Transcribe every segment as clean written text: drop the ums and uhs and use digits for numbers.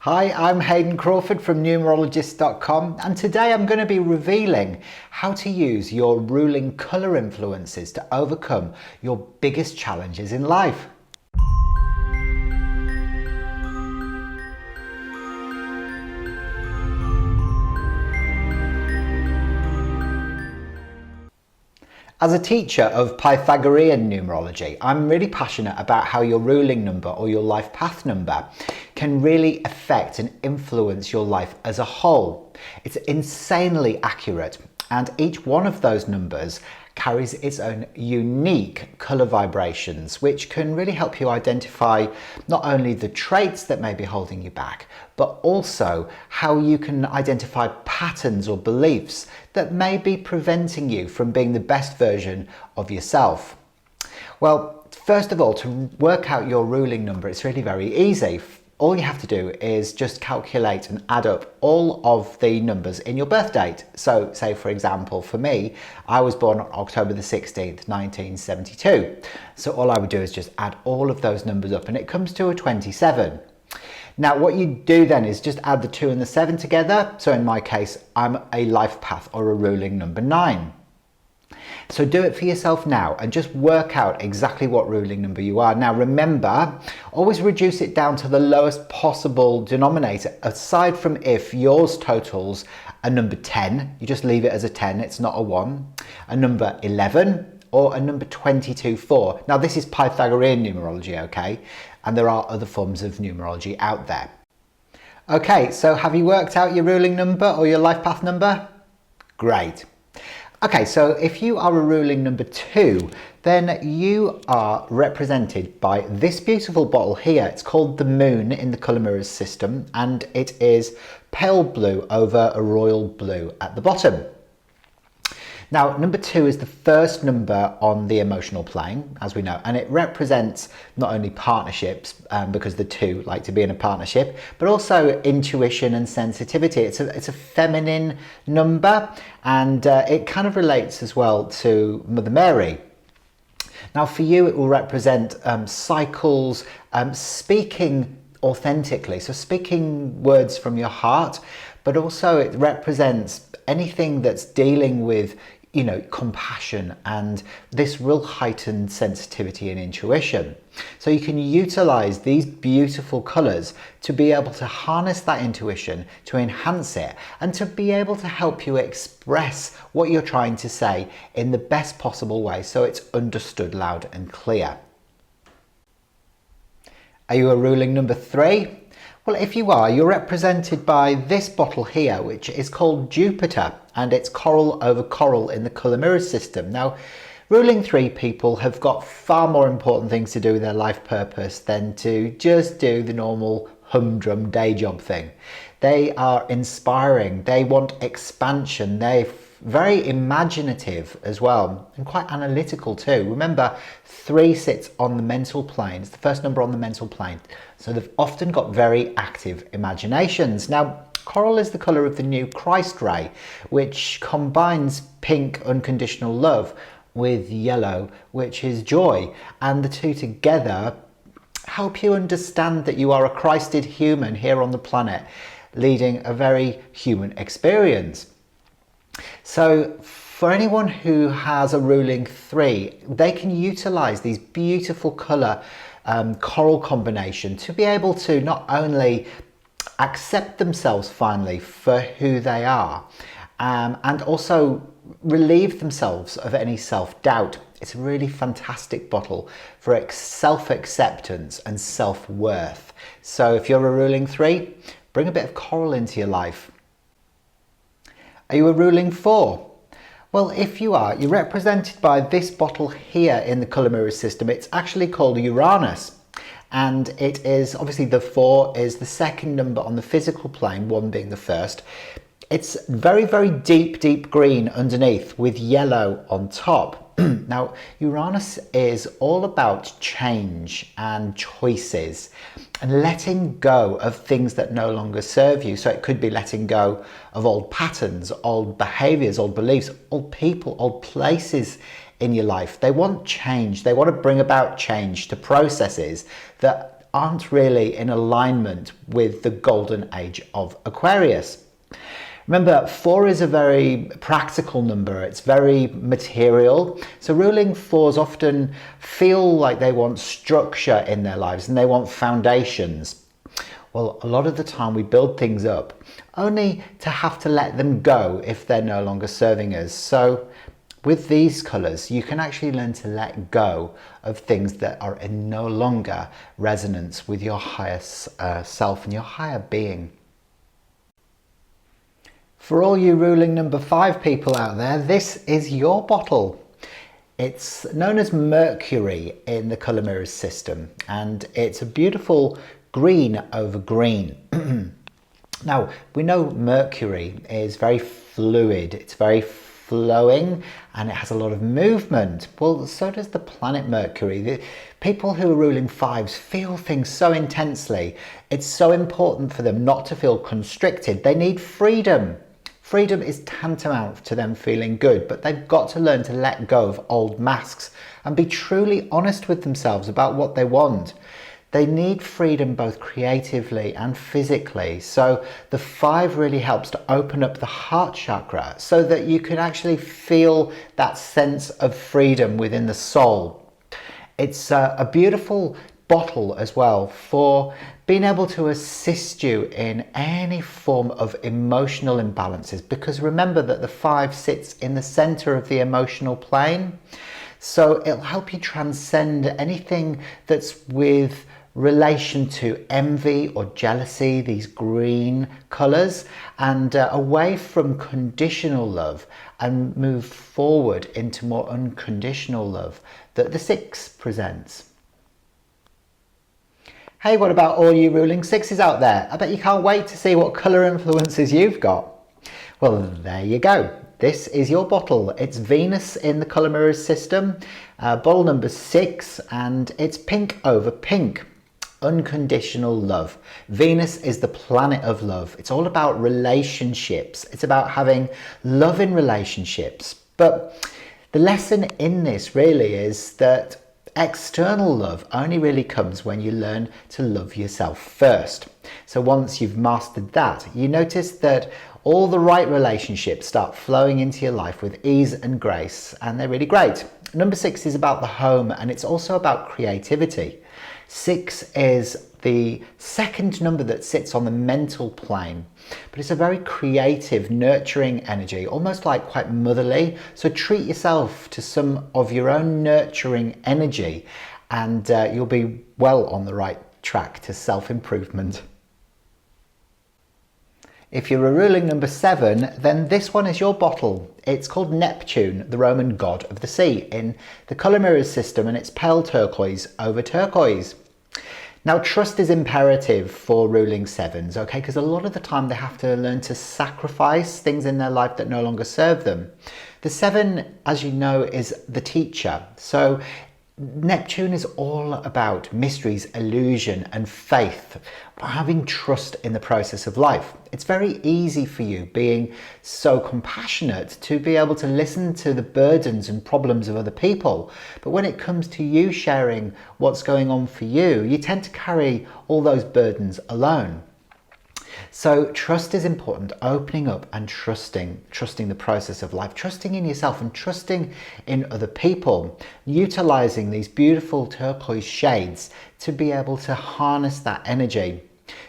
Hi, I'm Hayden Crawford from Numerologist.com, and today I'm going to be revealing how to use your ruling colour influences to overcome your biggest challenges in life. As a teacher of Pythagorean numerology, I'm really passionate about how your ruling number or your life path number can really affect and influence your life as a whole. It's insanely accurate, and each one of those numbers carries its own unique colour vibrations, which can really help you identify not only the traits that may be holding you back, but also how you can identify patterns or beliefs that may be preventing you from being the best version of yourself. Well, first of all, to work out your ruling number, it's really very easy. All you have to do is just calculate and add up all of the numbers in your birth date. So say, for example, for me, I was born on October the 16th, 1972. So all I would do is just add all of those numbers up and it comes to a 27. Now, what you do then is just add the 2 and the 7 together. So in my case, I'm a life path or a ruling number 9. So do it for yourself now and just work out exactly what ruling number you are. Now remember, always reduce it down to the lowest possible denominator, aside from if yours totals a number 10, you just leave it as a 10, it's not a 1, a number 11, or a number 22-4. Now this is Pythagorean numerology, okay? And there are other forms of numerology out there. Okay, so have you worked out your ruling number or your life path number? Great. Okay, so if you are a ruling number 2, then you are represented by this beautiful bottle here. It's called the Moon in the colour mirrors system, and it is pale blue over a royal blue at the bottom. Now, number 2 is the first number on the emotional plane, as we know, and it represents not only partnerships, because the 2 like to be in a partnership, but also intuition and sensitivity. It's a feminine number, and it kind of relates as well to Mother Mary. Now, for you, it will represent cycles, speaking authentically, so speaking words from your heart, but also it represents anything that's dealing with compassion and this real heightened sensitivity and intuition. So you can utilize these beautiful colors to be able to harness that intuition, to enhance it, and to be able to help you express what you're trying to say in the best possible way so it's understood loud and clear. Are you a ruling number 3? Well, if you are, you're represented by this bottle here, which is called Jupiter, and it's coral over coral in the colour mirrors system. Now, ruling 3 people have got far more important things to do with their life purpose than to just do the normal humdrum day job thing. They are inspiring, they want expansion, they're very imaginative as well, and quite analytical too. Remember, 3 sits on the mental plane. It's the first number on the mental plane. So they've often got very active imaginations. Now, coral is the colour of the new Christ ray, which combines pink unconditional love with yellow, which is joy. And the 2 together help you understand that you are a Christed human here on the planet, leading a very human experience. So for anyone who has a ruling 3, they can utilize these beautiful color coral combination to be able to not only accept themselves finally for who they are, and also relieve themselves of any self-doubt. It's a really fantastic bottle for self-acceptance and self-worth. So if you're a ruling 3, bring a bit of coral into your life. Are you a ruling 4? Well, if you are, you're represented by this bottle here in the colour mirrors system. It's actually called Uranus, and it is obviously the 4 is the second number on the physical plane, 1 being the first. It's very, very deep green underneath with yellow on top. Now, Uranus is all about change and choices and letting go of things that no longer serve you. So it could be letting go of old patterns, old behaviors, old beliefs, old people, old places in your life. They want change. They want to bring about change to processes that aren't really in alignment with the golden age of Aquarius. Remember, 4 is a very practical number. It's very material. So ruling 4s often feel like they want structure in their lives and they want foundations. Well, a lot of the time we build things up only to have to let them go if they're no longer serving us. So with these colours, you can actually learn to let go of things that are in no longer resonance with your higher self and your higher being. For all you ruling number 5 people out there, this is your bottle. It's known as Mercury in the colour mirrors system, and it's a beautiful green over green. Now, we know Mercury is very fluid, it's very flowing, and it has a lot of movement. Well, so does the planet Mercury. The people who are ruling 5s feel things so intensely. It's so important for them not to feel constricted. They need freedom. Freedom is tantamount to them feeling good, but they've got to learn to let go of old masks and be truly honest with themselves about what they want. They need freedom both creatively and physically. So the 5 really helps to open up the heart chakra so that you can actually feel that sense of freedom within the soul. It's a beautiful bottle as well for being able to assist you in any form of emotional imbalances, because remember that the 5 sits in the center of the emotional plane. So it'll help you transcend anything that's with relation to envy or jealousy, these green colors, and away from conditional love and move forward into more unconditional love that the 6 presents. Hey, what about all you ruling 6s out there? I bet you can't wait to see what colour influences you've got. Well, there you go. This is your bottle. It's Venus in the colour mirrors system, bottle number 6, and it's pink over pink. Unconditional love. Venus is the planet of love. It's all about relationships. It's about having love in relationships. But the lesson in this really is that external love only really comes when you learn to love yourself first. So once you've mastered that, you notice that all the right relationships start flowing into your life with ease and grace, and they're really great. Number 6 is about the home, and it's also about creativity. 6 is the second number that sits on the mental plane, but it's a very creative, nurturing energy, almost like quite motherly. So treat yourself to some of your own nurturing energy, and you'll be well on the right track to self-improvement. If you're a ruling number 7, then this one is your bottle. It's called Neptune, the Roman god of the sea, in the colour mirrors system, and it's pale turquoise over turquoise. Now, trust is imperative for ruling 7s, okay? Because a lot of the time they have to learn to sacrifice things in their life that no longer serve them. The 7, as you know, is the teacher. So Neptune is all about mysteries, illusion, and faith, having trust in the process of life. It's very easy for you, being so compassionate, to be able to listen to the burdens and problems of other people. But when it comes to you sharing what's going on for you, you tend to carry all those burdens alone. So trust is important, opening up and trusting the process of life, trusting in yourself and trusting in other people, utilizing these beautiful turquoise shades to be able to harness that energy.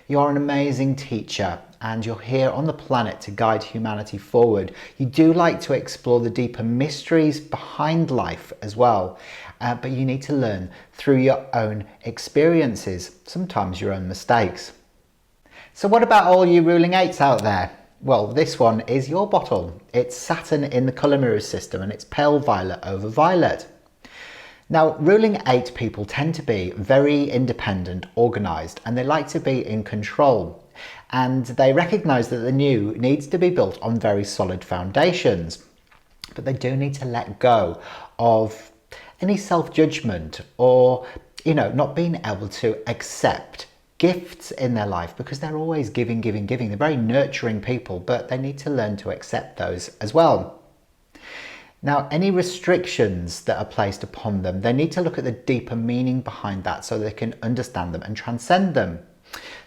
You're an amazing teacher, and you're here on the planet to guide humanity forward. You do like to explore the deeper mysteries behind life as well, but you need to learn through your own experiences, sometimes your own mistakes. So what about all you ruling 8s out there? Well, this one is your bottle. It's Saturn in the colour mirrors system, and it's pale violet over violet. Now, ruling 8 people tend to be very independent, organised, and they like to be in control. And they recognise that the new needs to be built on very solid foundations. But they do need to let go of any self-judgment or, not being able to accept gifts in their life, because they're always giving. They're very nurturing people, but they need to learn to accept those as well. Now, any restrictions that are placed upon them, they need to look at the deeper meaning behind that so they can understand them and transcend them.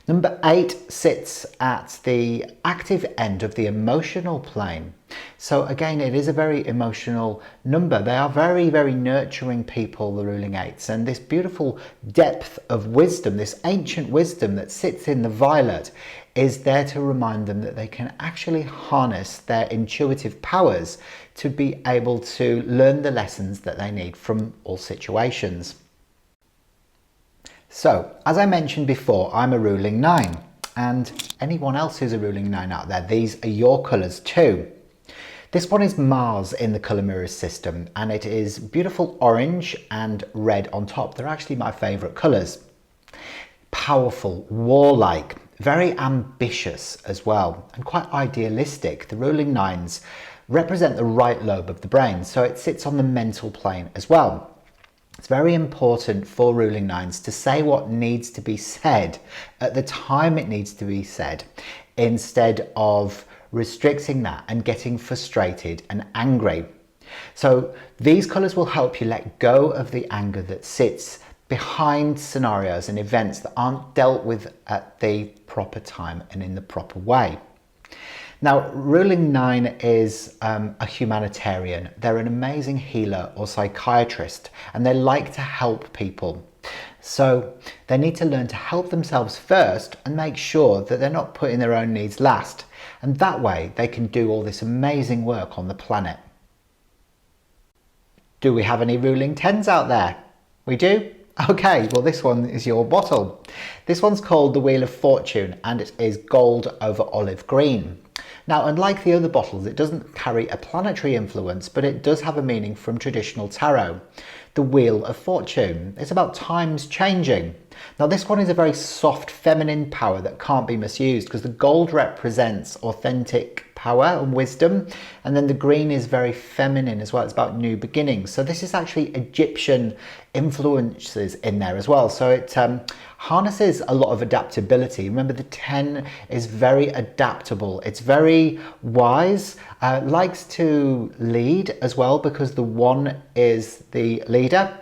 Number 8 sits at the active end of the emotional plane. So again, it is a very emotional number. They are very, very nurturing people, the ruling 8s, and this beautiful depth of wisdom, this ancient wisdom that sits in the violet, is there to remind them that they can actually harness their intuitive powers to be able to learn the lessons that they need from all situations. So, as I mentioned before, I'm a ruling 9, and anyone else who's a ruling 9 out there, these are your colours too. This one is Mars in the colour mirrors system, and it is beautiful orange and red on top. They're actually my favourite colours. Powerful, warlike, very ambitious as well, and quite idealistic. The ruling 9s represent the right lobe of the brain, so it sits on the mental plane as well. It's very important for ruling 9s to say what needs to be said at the time it needs to be said, instead of restricting that and getting frustrated and angry. So these colours will help you let go of the anger that sits behind scenarios and events that aren't dealt with at the proper time and in the proper way. Now, ruling 9 is a humanitarian. They're an amazing healer or psychiatrist, and they like to help people. So they need to learn to help themselves first and make sure that they're not putting their own needs last. And that way they can do all this amazing work on the planet. Do we have any ruling 10s out there? We do? Okay, well this one is your bottle. This one's called the Wheel of Fortune, and it is gold over olive green. Now, unlike the other bottles, it doesn't carry a planetary influence, but it does have a meaning from traditional tarot. The Wheel of Fortune is about times changing. Now, this one is a very soft, feminine power that can't be misused, because the gold represents authentic power and wisdom, and then the green is very feminine as well. It's about new beginnings. So this is actually Egyptian influences in there as well. So it harnesses a lot of adaptability. Remember, the 10 is very adaptable. It's very wise, likes to lead as well, because the 1 is the leader.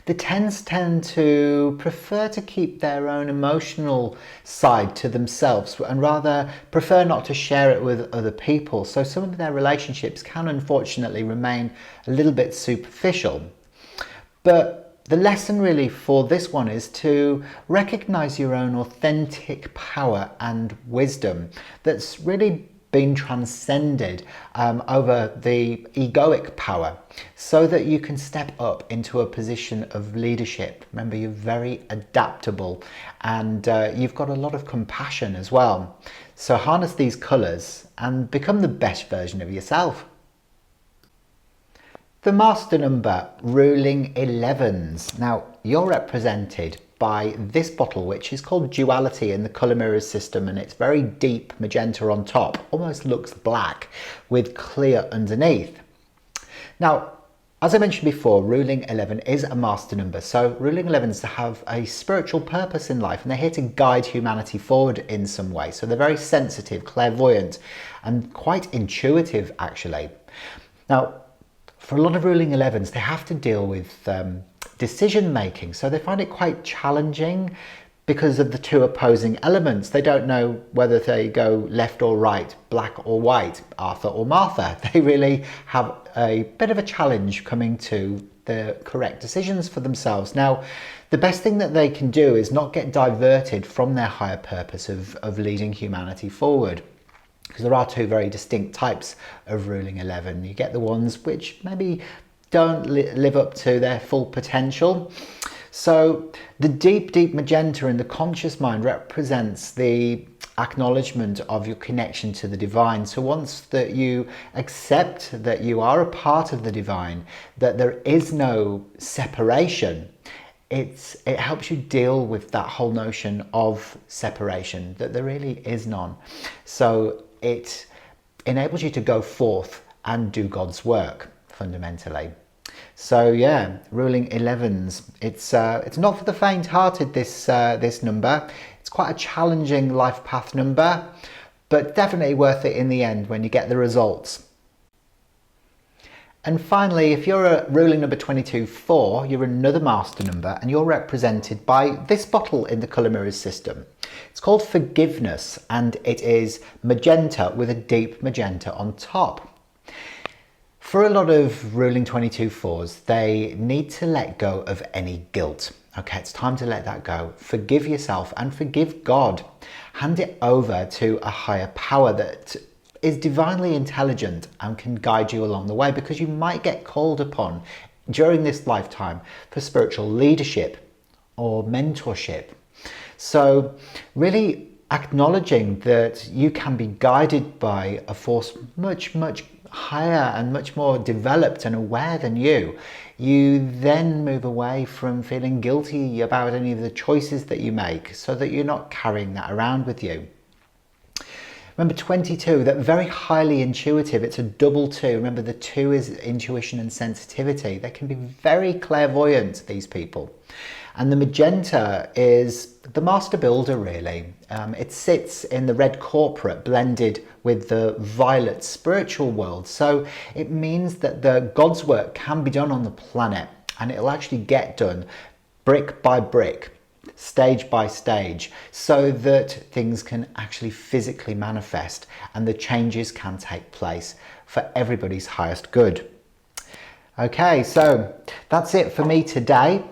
The 10s tend to prefer to keep their own emotional side to themselves and rather prefer not to share it with other people. So some of their relationships can unfortunately remain a little bit superficial. But the lesson really for this one is to recognize your own authentic power and wisdom that's really been transcended over the egoic power, so that you can step up into a position of leadership. Remember, you're very adaptable, and you've got a lot of compassion as well. So harness these colours and become the best version of yourself. The master number, ruling 11s. Now, you're represented by this bottle, which is called Duality in the colour mirrors system, and it's very deep magenta on top, almost looks black with clear underneath. Now, as I mentioned before, ruling 11 is a master number, so ruling 11s have a spiritual purpose in life, and they're here to guide humanity forward in some way. So they're very sensitive, clairvoyant, and quite intuitive actually. Now, for a lot of ruling 11s, they have to deal with decision making, so they find it quite challenging because of the two opposing elements. They don't know whether they go left or right, black or white, Arthur or Martha. They really have a bit of a challenge coming to the correct decisions for themselves. Now, the best thing that they can do is not get diverted from their higher purpose of leading humanity forward. Because there are two very distinct types of ruling 11. You get the ones which maybe don't live up to their full potential. So the deep, deep magenta in the conscious mind represents the acknowledgement of your connection to the divine. So once that you accept that you are a part of the divine, that there is no separation, it helps you deal with that whole notion of separation, that there really is none. So it enables you to go forth and do God's work fundamentally. So yeah, ruling 11s. It's not for the faint-hearted, this number. It's quite a challenging life path number, but definitely worth it in the end when you get the results. And finally, if you're a ruling number 22-4, you're another master number and you're represented by this bottle in the colour mirrors system. It's called Forgiveness and it is magenta with a deep magenta on top. For a lot of ruling 22-4s, they need to let go of any guilt. Okay, it's time to let that go. Forgive yourself and forgive God. Hand it over to a higher power that is divinely intelligent and can guide you along the way, because you might get called upon during this lifetime for spiritual leadership or mentorship. So really acknowledging that you can be guided by a force much, much higher and much more developed and aware than you. You then move away from feeling guilty about any of the choices that you make, so that you're not carrying that around with you. Remember 22, that very highly intuitive, it's a double 2. Remember the 2 is intuition and sensitivity. They can be very clairvoyant, these people. And the magenta is the master builder, really. It sits in the red corporate blended with the violet spiritual world. So it means that the God's work can be done on the planet, and it'll actually get done brick by brick, stage by stage, so that things can actually physically manifest and the changes can take place for everybody's highest good. Okay, so that's it for me today.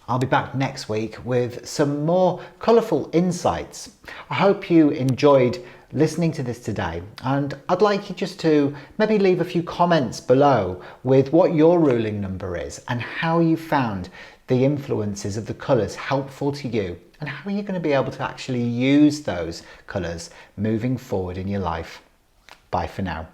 I'll be back next week with some more colourful insights. I hope you enjoyed listening to this today, and I'd like you just to maybe leave a few comments below with what your ruling number is and how you found the influences of the colours helpful to you, and how are you going to be able to actually use those colours moving forward in your life. Bye for now.